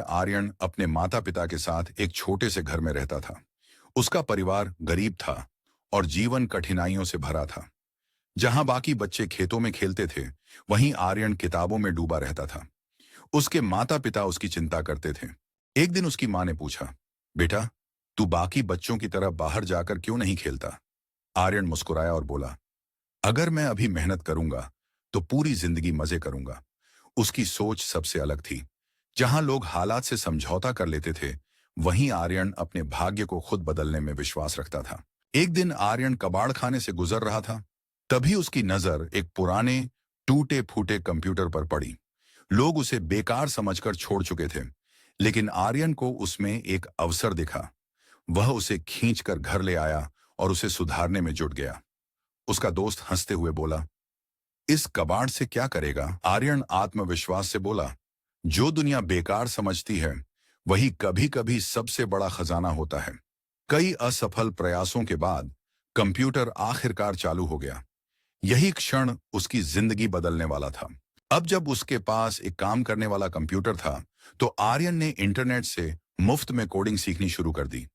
आर्यन अपने माता पिता के साथ एक छोटे से घर में रहता था। उसका परिवार गरीब था और जीवन कठिनाइयों से भरा था। जहां बाकी बच्चे खेतों में खेलते थे, वहीं आर्यन किताबों में डूबा रहता था। उसके माता पिता उसकी चिंता करते थे। एक दिन उसकी मां ने पूछा, बेटा, तू बाकी बच्चों की तरह बाहर जाकर क्यों नहीं खेलता? आर्यन मुस्कुराया और बोला, अगर मैं अभी मेहनत करूंगा तो पूरी जिंदगी मजे करूंगा। उसकी सोच सबसे अलग थी। जहां लोग हालात से समझौता कर लेते थे, वहीं आर्यन अपने भाग्य को खुद बदलने में विश्वास रखता था। एक दिन आर्यन कबाड़ खाने से गुजर रहा था। तभी उसकी नजर एक पुराने टूटे फूटे कंप्यूटर पर पड़ी। लोग उसे बेकार समझकर छोड़ चुके थे, लेकिन आर्यन को उसमें एक अवसर दिखा। वह उसे खींचकर घर ले आया और उसे सुधारने में जुट गया। उसका दोस्त हंसते हुए बोला, इस कबाड़ से क्या करेगा? आर्यन आत्मविश्वास से बोला, जो दुनिया बेकार समझती है, वही कभी कभी सबसे बड़ा खजाना होता है। कई असफल प्रयासों के बाद कंप्यूटर आखिरकार चालू हो गया। यही क्षण उसकी जिंदगी बदलने वाला था। अब जब उसके पास एक काम करने वाला कंप्यूटर था, तो आर्यन ने इंटरनेट से मुफ्त में कोडिंग सीखनी शुरू कर दी।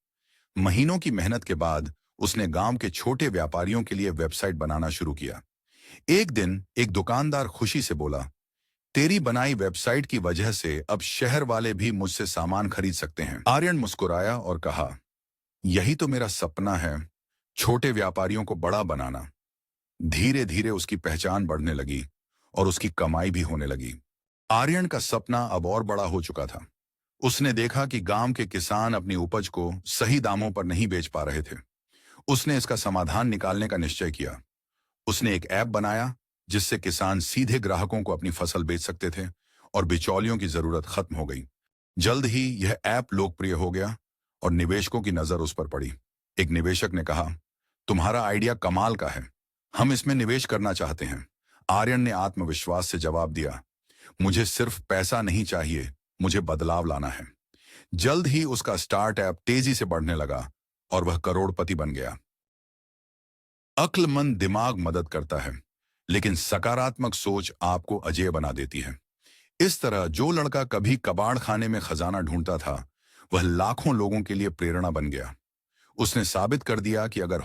महीनों की मेहनत के बाद उसने गांव के छोटे व्यापारियों के लिए वेबसाइट बनाना शुरू किया। एक दिन एक दुकानदार खुशी से बोला, तेरी बनाई वेबसाइट की वजह से अब शहर वाले भी मुझसे सामान खरीद सकते हैं। आर्यन मुस्कुराया और कहा, यही तो मेरा सपना है, छोटे व्यापारियों को बड़ा बनाना। धीरे धीरे उसकी पहचान बढ़ने लगी और उसकी कमाई भी होने लगी। आर्यन का सपना अब और बड़ा हो चुका था। उसने देखा कि गांव के किसान अपनी उपज को सही दामों पर नहीं बेच पा रहे थे। उसने इसका समाधान निकालने का निश्चय किया। उसने एक ऐप बनाया जिससे किसान सीधे ग्राहकों को अपनी फसल बेच सकते थे और बिचौलियों की जरूरत खत्म हो गई। जल्द ही यह ऐप लोकप्रिय हो गया और निवेशकों की नजर उस पर पड़ी। एक निवेशक ने कहा, तुम्हारा आइडिया कमाल का है, हम इसमें निवेश करना चाहते हैं। आर्यन ने आत्मविश्वास से जवाब दिया, मुझे सिर्फ पैसा नहीं चाहिए, मुझे बदलाव लाना है। जल्द ही उसका स्टार्ट ऐप तेजी से बढ़ने लगा और वह करोड़पति बन गया। अक्लमंद दिमाग मदद करता है, लेकिन सकारात्मक सोच आपको अजेय बना देती है। इस तरह जो लड़का कभी कबाड़ खाने में खजाना ढूंढता था, वह लाखों लोगों के लिए प्रेरणा बन गया। उसने साबित कर दिया कि अगर